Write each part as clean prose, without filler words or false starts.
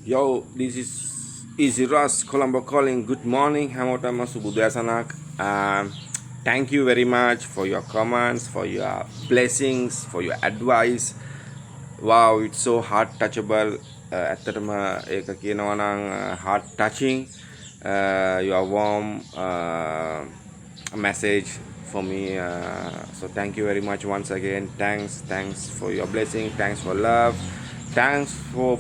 Yo, this is Easy Russ Colombo calling. Good morning. Hamotama Subudasanak. Thank you very much for your comments, for your blessings, for your advice. Wow, it's so heart touchable. ඇත්තටම ඒක කියනවා නම් heart touching. Your warm message for me. So thank you very much once again. Thanks for your blessing. Thanks for love. Thanks for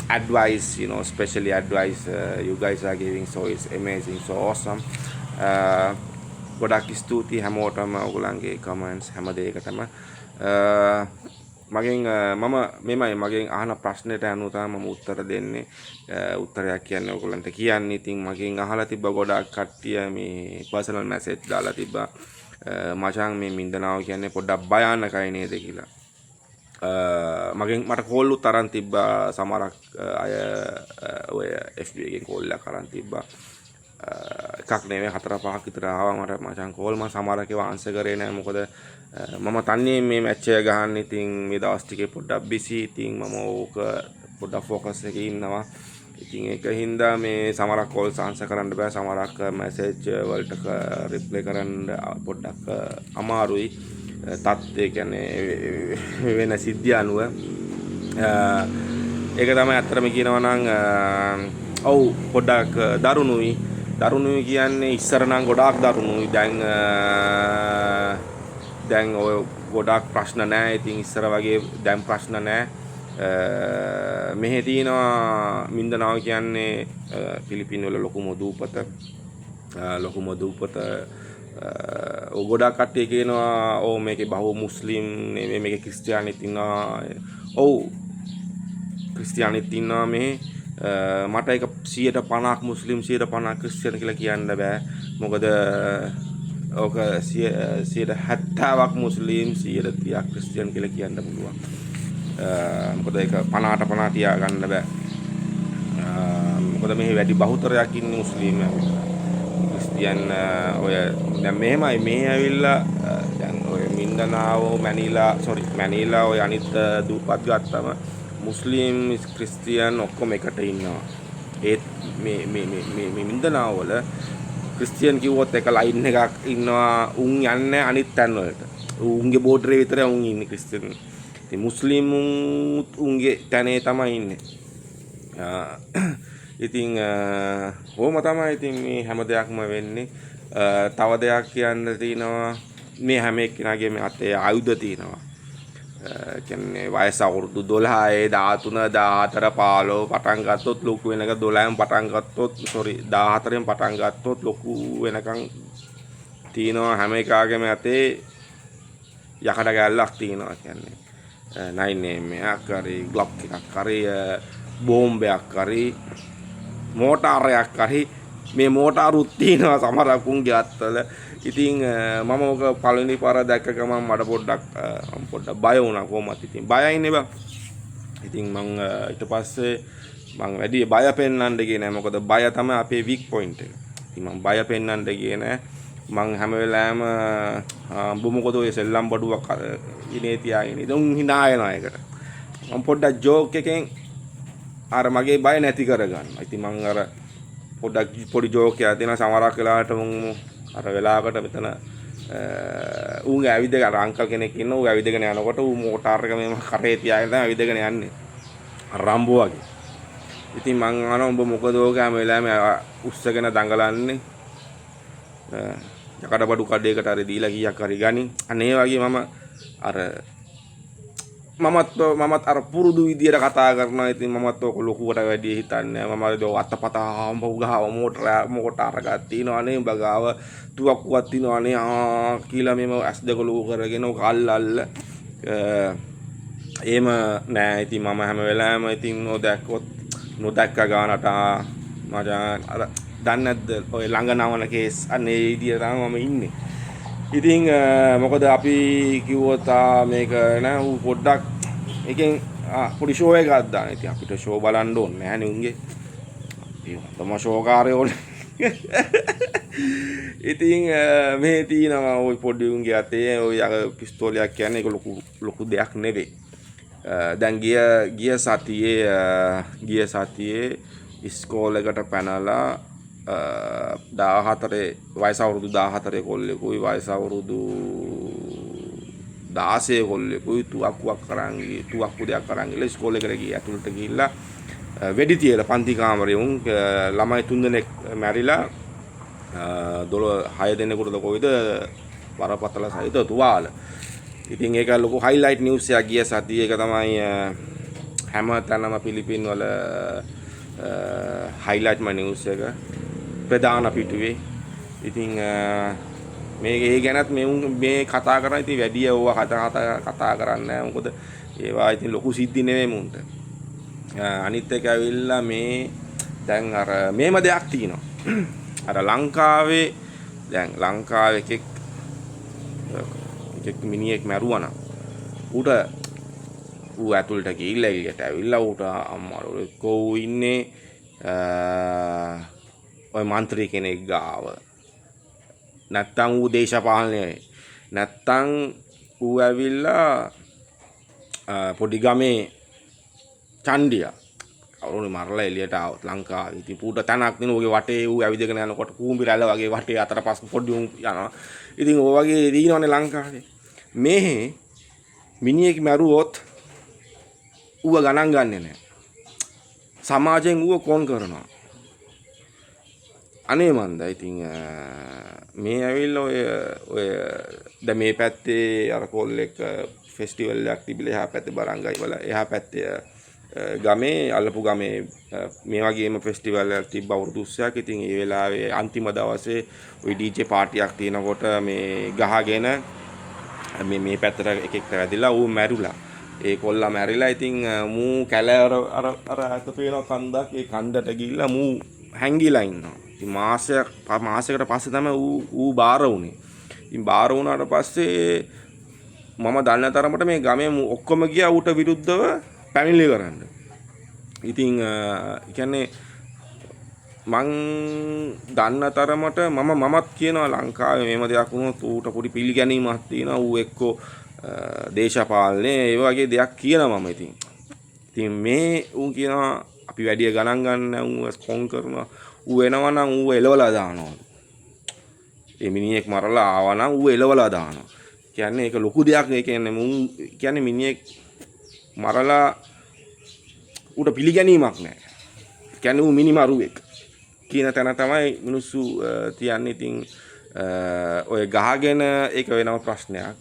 advice. Especially advice you guys are giving. So it's amazing. So awesome. ගොඩක් ස්තුතියි හැමෝටම ඔයගොල්ලන්ගේ comments හැම දෙයකටම මගෙන් අහන ප්‍රශ්නෙට අනුව තමයි මම උත්තර දෙන්නේ. උත්තරයක් කියන්නේ ඔයගොල්ලන්ට කියන්නේ. ඉතින් මගෙන් අහලා තිබ්බ ගොඩක් කට්ටිය මේ පර්සනල් මැසේජ් දාලා තිබ්බා. මචං මේ මින්දනාව කියන්නේ පොඩ්ඩක් භයානකයි නේද කියලා. මට කෝල් උත් අරන් තිබ්බා සමහරක් අය ඔය FB එකෙන් කෝල් එකක් අරන් තිබ්බා. එකක් නෙවෙයි 4-5ක් විතර ආවා මට මචං කෝල්. මම සමහරක් ඒවා ආන්සර් කරේ නෑ. මොකද මම තන්නේ මේ මැච් එක ගහන්න. ඉතින් මේ දවස් ටිකේ පොඩ්ඩක් බිසි. ඉතින් මම ඕක පොඩ්ඩක් ફોකස් එකේ ඉන්නවා. ඉතින් ඒක හින්දා මේ සමහරක් කෝල්ස් ආන්සර් කරන්න බෑ. සමහරක් මැසේජ් වලට රිප්ලයි කරන්න පොඩ්ඩක් අමාරුයි. තත්ත්වය කියන්නේ වෙන සිද්ධිය අනුව ඒක තමයි අත්‍තරම කියනවා නම් ඔව් පොඩ්ඩක් දරුණුයි කියන්නේ ඉස්සර නම් ගොඩාක් දරුණුයි. දැන් ඔය ගොඩාක් ප්‍රශ්න නැහැ. ඉතින් ඉස්සර වගේ දැන් ප්‍රශ්න නැහැ. මෙහෙ තියෙනවා මින්දනාව කියන්නේ පිලිපින් වල ලොකුම දූපත ගොඩක් කට්ටිය කියනවා ඕ මේකේ බහුව මුස්ලිම් නෙවෙයි මේකේ ක්‍රිස්තියානිත් ඉන්නවා. ඔව් ක්‍රිස්තියානිත් ඉන්නවා මේ. මට ඒක 150ක් මුස්ලිම් 150ක් ක්‍රිස්තියානි කියලා කියන්න බෑ. මොකද ඕක 70ක් මුස්ලිම් 130ක් ක්‍රිස්තියානි කියලා කියන්න පුළුවන්. මොකද ඒක 50ට 50 තියා ගන්න බෑ. මොකද මෙහි වැඩි බහුතරයක් ඉන්නේ මුස්ලිම් ක්‍රිස්තියාන්. ඔය දැන් මෙහෙමයි මේ ඇවිල්ලා දැන් ඔය මින්දනාව මැනිලා ඔය අනිත් දූපත් ගත්තම මුස්ලිම් ක්‍රිස්තියාන් ඔක්කොම එකට ඉන්නවා. ඒත් මේ මින්දනාව වල ක්‍රිස්තියාන් කිව්වොත් එක ලයින් එකක් ඉන්නවා. උන් යන්නේ අනිත් තැන් වලට. උන්ගේ බෝඩරේ විතරයි උන් ඉන්නේ ක්‍රිස්තියාන්. ඉතින් මුස්ලිම් උන්ගේ තැනේ තමයි ඉන්නේ. ඉතින් කොහොම තමයි ඉතින් මේ හැම දෙයක්ම වෙන්නේ. තව දෙයක් කියන්න තියෙනවා. මේ හැම එක්කෙනාගේ මේ අතේ ආයුධ තියෙනවා. කියන්නේ වයස අවුරුදු 12 13 14 15 පටන් ගත්තොත් ලොකු වෙනක 12න් පටන් ගත්තොත් 14න් පටන් ගත්තොත් ලොකු වෙනකන් තියෙනවා. හැම එකාගේම අතේ යකඩ ගැල්ලක් තියෙනවා. කියන්නේ 9mm එකක් හරි ග්ලොක් එකක් හරි බෝම්බයක් හරි මෝටාරයක් හරි මේ මෝටාරුත් තියෙනවා සමහරක් උන්ගේ අත්වල. ඉතින් මම ඔක පළවෙනි පාර දැක්ක ගමන් මට පොඩ්ඩක් බය වුණා. කොහොමත් ඉතින් බයයි නේ බං. ඉතින් මං ඊට පස්සේ මං වැඩි බය පෙන්නන්න ගියේ නෑ. මොකද බය තමයි අපේ වීක් පොයින්ට් එක. ඉතින් මං බය පෙන්නන්න ගියේ නෑ. මං හැම වෙලාවෙම මොකද ඔය සෙල්ලම් බඩුවක් ඉනේ තියාගෙන ඉතින් උන් hina වෙනවා ඒකට. මං පොඩ්ඩක් ජෝක් එකෙන් අර මගේ බය නැති කරගන්නවා. ඉතින් මං අර පොඩ්ඩක් පොඩි ජෝක් එකක් දෙනවා. සමහරක් වෙලාවට මුන් අර වෙලාවකට මෙතන ඌගේ ඇවිදගෙන අර අංකල් කෙනෙක් ඉන්නවා. ඌ ඇවිදගෙන යනකොට ඌ මෝටාර් එක මෙහෙම කරේ තියාගෙන තමයි ඇවිදගෙන යන්නේ. රම්බෝ වගේ. ඉතින් මං අහනවා උඹ මොකද ඕක හැම වෙලාවෙම උස්සගෙන දඟලන්නේ? යකඩ බඩු කඩේකට හරි දීලා කීයක් හරි ගනි. අනේ වගේ මමත් අර පුරුදු විදියට කතා කරනවා. ඉතින් මමත් ඔක ලොකුවට වැඩි හිතන්නේ නැහැ. මම අතපතා හම්බ ගාව මෝටාර එකක් තියෙනවානේ. උඹ ගාව තුවක්කුවක් තියෙනවානේ කියලා මෙම S2 ලොකු කරගෙන ඔක අල්ලල්ල එහෙම නෑ. ඉතින් මම හැම වෙලාවෙම ඉතින් නොදැක්ක ගානට මචං අර දන්නේ නැද්ද ඔය ළඟ නවන කේස් අනේ ඉදිය තමයි මම ඉන්නේ. ඉතින් මොකද අපි කිව්වොත් මේක නෑ ඌ පොඩ්ඩක් එකෙන් පොඩි ෂෝ එකක් දාන. ඉතින් අපිට ෂෝ බලන්න ඕනේ නෑනේ උන්ගේ. අපි තම ෂෝ කාර්යෝනේ. ඉතින් මේ තියෙනවා ওই පොඩි උන්ගේ අතේ ওই පිස්තෝලයක් කියන්නේ ඒක ලොකු දෙයක් නෙවෙයි. දැන් ගිය සතියේ ඉස්කෝලේකට පැනලා 14 වයස අවුරුදු 14 කොල්ලෙකුයි වයස අවුරුදු 16 කොල්ලෙකුයි තුවක්කු දෙයක් අරන් ගිහලා ඉස්කෝලේකට ගියා. ඇතුළට ගිහිල්ලා වෙඩි තියලා පන්ති කාමරේ උන් ළමයි 3 දෙනෙක් මැරිලා 6 දෙනෙකුට කොයිද බරපතල සහිත තුවාල. ඉතින් ඒක ලොකු හයිලයිට් නිවුස් එකක් ගිය සතියේ. ඒක තමයි හැම තැනම පිලිපින් වල හයිලයිට්ම නිවුස් එක ප්‍රධාන පිටුවේ. ඉතින් මේ ගැනත් මේ කතා කරා. ඉතින් වැඩි ඕවා කතා කරන්නේ නැහැ. මොකද ඒවා ඉතින් ලොකු සිද්ධි නෙමෙයි මුන්ට. අනිත් එක ඇවිල්ලා මේ දැන් අර මේම දෙයක් තියෙනවා. අර ලංකාවේ එකෙක් මිනිහෙක් මැරුවා නම් ඌ ඇතුළට ගිහිල්ලා එළියට ඇවිල්ලා ඌට අම්මාරෝ කොහො ඉන්නේ ඔය മന്ത്രി කෙනෙක් ගාව. නැත්තම් ඌ දේශපාලනයේ නැත්තම් ඌ ඇවිල්ලා පොඩි ගමේ චණ්ඩියා කවුරුනේ මරලා එළියට ආවොත් ලංකාවේ ඉතින් පූට තනක් නෙන ඔගේ වටේ ඌ ඇවිදගෙන යනකොට කූඹි රැළ වගේ වටේ අතර පස් පොඩි උන් යනවා. ඉතින් ඔය වගේ දිනවනේ ලංකාවේ. මෙහි මිනිහෙක් මැරුවොත් ඌව ගණන් ගන්නෙ නැහැ. සමාජයෙන් ඌව කොන් කරනවා. අනේ මන්ද ඉතින් මේ ඇවිල්ලා ඔය දැන් මේ පැත්තේ අර කොල්ලෙක් ෆෙස්ටිවල් එකක් තිබිලා එහා පැත්තේ බරංගයි වල එහා පැත්තේ ගමේ අල්ලපු ගමේ මේ වගේම ෆෙස්ටිවල් එකක් තිබ්බ අවුරුදු 30ක්. ඉතින් ඒ වෙලාවේ අන්තිම දවසේ ওই DJ පාටියක් තියෙනකොට මේ ගහගෙන මේ පැත්තට එකෙක් වැදිලා ඌ මැරුලා. ඒ කොල්ලා මැරිලා. ඉතින් මූ කැලේ අර අත පේන කන්දක් ඒ කන්දට ගිහිල්ලා මූ හැංගිලා ඉන්නවා. ඉතින් මාසයකට පස්සේ තමයි ඌ බාර වුනේ. ඉතින් බාර වුණාට පස්සේ මම දන්න තරමට මේ ගමේ ඔක්කොම ගියා ඌට විරුද්ධව පැමිණිලි කරන්න. ඉතින් කියන්නේ මං දන්න තරමට මමත් කියනවා ලංකාවේ මේම දෙයක් වුණොත් ඌට පොඩි පිළිගැනීමක් තියෙනවා. ඌ එක්කෝ දේශපාලනේ ඒ වගේ දෙයක් කියනවා මම. ඉතින් මේ ඌ කියනවා අපි වැඩි ගණන් ගන්න ඌ කොන් කරනවා. ඌ එනවා නම් ඌ එලවලා දානවා. ඒ මිනිහෙක් මරලා ආවා නම් ඌ එලවලා දානවා. කියන්නේ ඒක ලොකු දෙයක්. ඒ කියන්නේ මුන් කියන්නේ මිනිහෙක් මරලා ඌට පිළිගැනීමක් නැහැ. කියන්නේ ඌ මිනිමරුවෙක් කියන තැන තමයි මිනිස්සු තියන්නේ. ඉතින් ඔය ගහගෙන ඒක වෙනම ප්‍රශ්නයක්.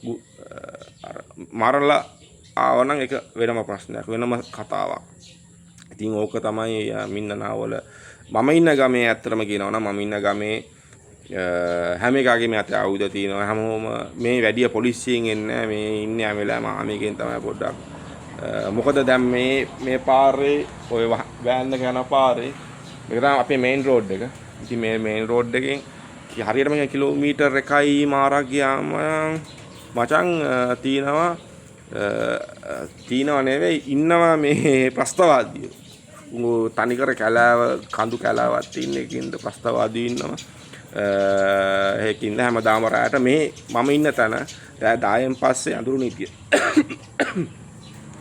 අර මරලා ආවනම් ඒක වෙනම ප්‍රශ්නයක්, වෙනම කතාවක්. ඉතින් ඕක තමයි මින්නනාවල මම ඉන්න ගමේ ඇත්තටම කියනවා නම් මම ඉන්න ගමේ හැම එකගේම අතේ ආයුධ තියෙනවා. හැමෝම මේ වැඩි පොලිසියෙන් එන්නේ මේ ඉන්නේ හැම වෙලාවෙම ආමේකෙන් තමයි පොඩ්ඩක්. මොකද දැන් මේ පාරේ ඔය වෑන් එක යන පාරේ මේක තමයි අපේ මේන් රෝඩ් එක. ඉතින් මේ මේන් රෝඩ් එකෙන් හරියටම කිලෝමීටර් 1යි මාරක් ගියාම මචං තියෙනවා නෙවෙයි ඉන්නවා මේ ප්‍රස්තවාදියෝ. තනිකර කඳු කැලාවක් තියෙන එකින්ද ප්‍රස්තවාදියෝ ඉන්නවා. ඒකින්ද හැමදාම රාට මම ඉන්න තැන රෑ 10න් පස්සේ අඳුරු නීතිය.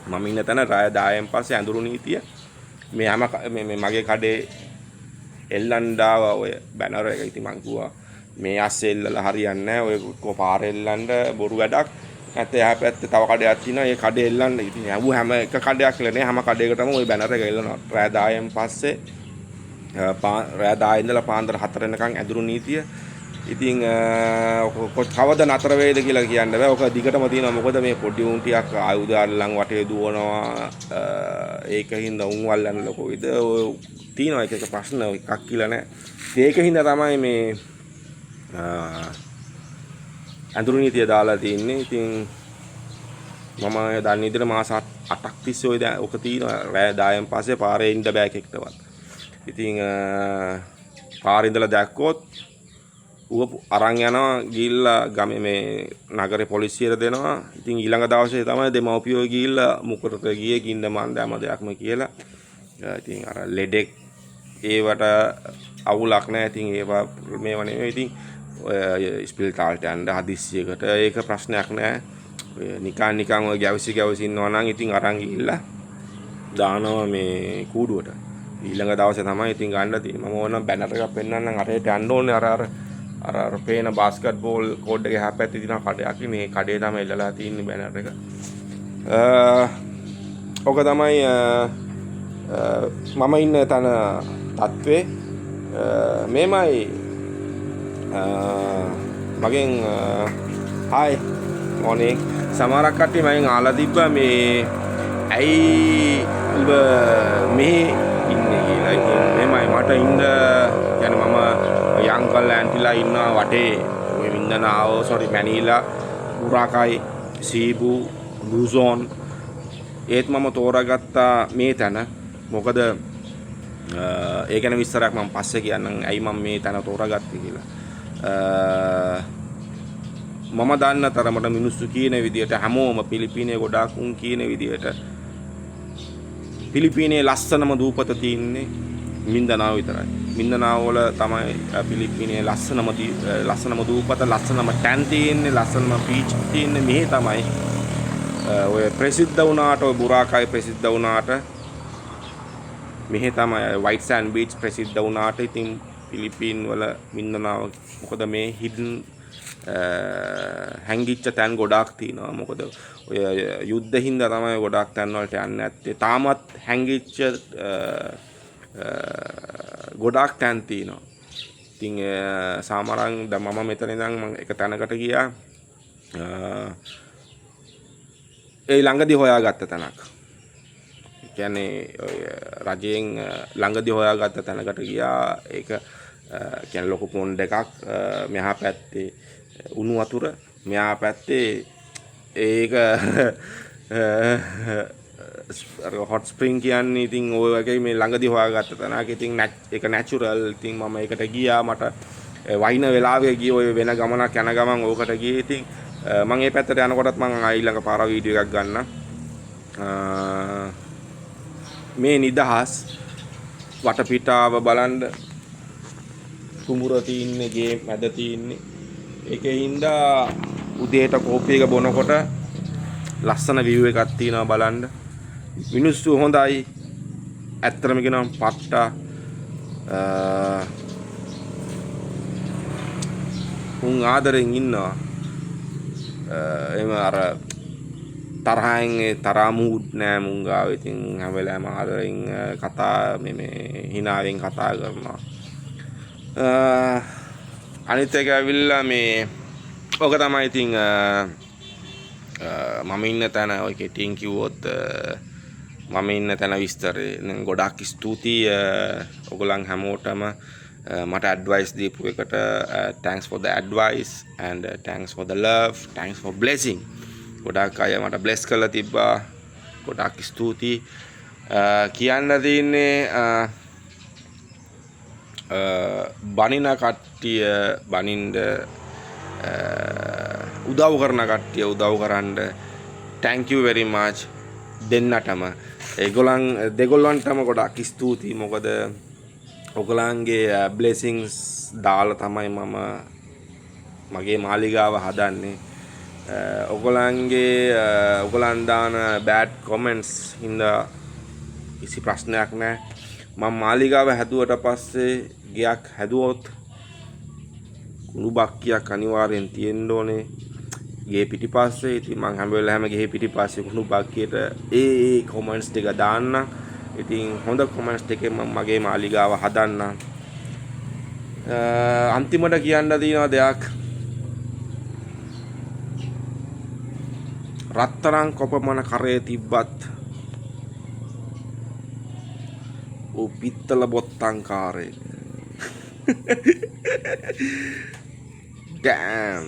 මම ඉන්න තැන රෑ 10න් පස්සේ අඳුරු නීතිය. මේ මගේ කඩේ එල්ලන්ඩාව ඔය බැනර් එක. ඉතින් මං කිව්වා මේ ASCII එල්ලලා හරියන්නේ නැහැ. ඔය පාර එල්ලන්න බොරු වැඩක්. නැත්නම් එහා පැත්තේ තව කඩයක් තියෙනවා. ඒ කඩේ එල්ලන්න. ඉතින් යවු හැම එක කඩයක් කියලා නේ හැම කඩේකටම ওই බැනර් එක එල්ලනවා. රෑ 10න් පස්සේ රෑ 10 ඉඳලා පාන්දර 4 වෙනකන් ඇඳුරු නීතිය. ඉතින් කවද නතර වෙයිද කියලා කියන්න බෑ. ඔක දිගටම තියෙනවා. මොකද මේ පොඩි උන් ටිකක් ආයුධ අල්ලන් වටේ දුවනවා. ඒකින්ද උන් වල්ලන්න කොයිද ඔය තියෙනවා එක ප්‍රශ්න එකක් කියලා නෑ. ඒකින්ද තමයි මේ ඇඳුරු නීතිය දාලා තින්නේ. ඉතින් මම දන්නේ ඉතින් මාස 8ක් තිස්සේ ඔය දැන් ඔක තියෙනවා. රෑ 10න් පස්සේ පාරේ ඉන්න බෑ කෙක්ටවත්. ඉතින් පාරේ ඉඳලා දැක්කොත් ඌව අරන් යනවා ගිහිල්ලා ගමේ මේ නගරේ පොලිසියට දෙනවා. ඉතින් ඊළඟ දවසේ තමයි දෙමව්පියෝ ගිහිල්ලා මුකටද ගියේ කින්ද මන්දම දෙයක්ම කියලා. ඉතින් අර ලෙඩෙක් ඒවට අවුලක් නැහැ. ඉතින් ඒවා මේව නෙමෙයි. ඉතින් ඔය ස්පිරිතාලට යන්න හදිස්සියකට ඒක ප්‍රශ්නයක් නැහැ. ඔය නිකන් ඔය ගැවසි ඉන්නවා නම් ඉතින් අරන් ගිහිල්ලා දානවා මේ කූඩුවට. ඊළඟ දවසේ තමයි ඉතින් ගන්න තියෙන්නේ. මම ඕනනම් බැනර් එකක් පෙන්නන්නම් අරයට යන්න ඕනේ අර පේන බාස්කට් බෝල් කෝඩ් එකේ හැපැත්තේ තියෙන කඩයක් මේ කඩේ තමයි එල්ලලා තියෙන්නේ බැනර් එක. ඔක තමයි මම ඉන්න තන තත්ත්වේ මේමයි මගෙන් හායි මොර්නින් සමහරක් කට්ටිය මගෙන් ආලා තිබ්බා මේ ඇයි ඔබ මෙහි ඉන්නේ කියලා. ඉතින් මේමයි මට ඉන්න يعني මම යංකල් ඇන්ටිලා ඉන්නවා වටේ ඔය මින්දනාව මැනීලා බුරාකයි සීබු ලූසෝන් ඒත් මම තෝරාගත්තා මේ තැන. මොකද ඒ ගැන විස්තරයක් මම පස්සේ කියන්නම් ඇයි මම මේ තැන තෝරාගත්තේ කියලා. මම දන්න තරමට මිනිස්සු කියන විදිහට හැමෝම පිලිපීනයේ ගොඩාක් උන් කියන විදිහට පිලිපීනයේ ලස්සනම දූපත තියෙන්නේ මින්දනාව විතරයි. මින්දනාව වල තමයි පිලිපීනයේ ලස්සනම දූපත, ලස්සනම ටැන් තියෙන්නේ, ලස්සනම බීච් තියෙන්නේ. මෙහි තමයි ඔය ප්‍රසිද්ධ වුණාට ඔය බුරාකයි ප්‍රසිද්ධ වුණාට මෙහි තමයි වයිට් සෑන්ඩ් බීච් ප්‍රසිද්ධ වුණාට ඉතින් පිලිපීන් වල මින්දනාව මොකද මේ හිඩන් හැංගිච්ච තැන් ගොඩාක් තියෙනවා. මොකද ඔය යුද්ධ හින්දා තමයි ගොඩාක් තැන් වලට යන්නේ නැත්තේ. තාමත් හැංගිච්ච ගොඩාක් තැන් තියෙනවා. ඉතින් සාමාරං මම මෙතන ඉඳන් මම එක තැනකට ගියා. ඒ ළඟදී හොයාගත්ත තැනක්. කියන්නේ ඔය රජයෙන් ළඟදී හොයාගත්ත තැනකට ගියා. ඒක කියන්නේ ලොකු පොන්ඩ් එකක් මෙහා පැත්තේ උණු වතුර, මෙහා පැත්තේ ඒක හොට් ස්ප්‍රින්ග් කියන්නේ ඉතින් ඔය වගේ මේ ළඟදී හොයාගත්ත තැනක්. ඉතින් ඒක නැචරල්. ඉතින් මම ඒකට ගියා. මට වයින් වෙලාවේ ගියේ ඔය වෙන ගමනක් යන ගමන් ඕකට ගියේ. ඉතින් මම මේ පැත්තට යනකොටත් මම ඊළඟ පාර වීඩියෝ එකක් ගන්න. මේ නිදහස් වටපිටාව බලන්න කුඹුර තින්නේ, ගේ මැද තින්නේ. ඒකේ හින්දා උදේට කෝපි එක බොනකොට ලස්සන view එකක් තියෙනවා බලන්න. මිනිස්සු හොඳයි. ඇත්තටම කියනවා පට්ටා උන් ආදරෙන් ඉන්නවා. එම අර තරහෙන් තරහා මූඩ් නෑ මුන් ගාව. ඉතින් හැම වෙලාවෙම ආදරෙන් කතා මේ හිනාවෙන් කතා කරනවා. අනිත් එක ඇවිල්ලා මේ ඔක තමයි ඉතින් මම ඉන්න තැන ඔය කෙටියෙන් කිව්වොත් මම ඉන්න තැන විස්තරේ. ගොඩාක් ස්තුතියි ඔයගොල්ලන් හැමෝටම මට ඇඩ්වයිස් දීපු එකට. thanks for the advice and thanks for the love, thanks for blessing. ගොඩාක් අය මට බ්ලෙස් කරලා තිබ්බා. ගොඩාක් ස්තුතියි. කියන්න තියෙන්නේ බනින කට්ටිය බනින්ද උදව් කරන කට්ටිය උදව් කරන්න thank you very much දෙන්නටම. දෙගොල්ලන්ටම ගොඩාක් ස්තුතියි. මොකද ඔයගලන්ගේ blessings දාලා තමයි මම මගේ මාලිගාව හදන්නේ. ඔයගලන් දාන bad comments හින්දා කිසි ප්‍රශ්නයක් නැහැ. මම මාලිගාව හැදුවට පස්සේ ගයක් හැදුවොත් කුණු බක්කියක් අනිවාර්යෙන් තියෙන්න ඕනේ ගේ පිටිපස්සේ. ඉතින් මම හැම වෙලාවෙම ගේ පිටිපස්සේ කුණු බක්කියට ඒ කමෙන්ට්ස් ටික දාන්න. ඉතින් හොඳ කමෙන්ට්ස් ටිකෙන් මම මගේ මාලිගාව හදන්න. අන්තිමට කියන්න තියෙන දෙයක් රත්තරන් කොපමණ කරේ තිබ්බත් ඕ පිත්තල බොත්තම් කාරේ damn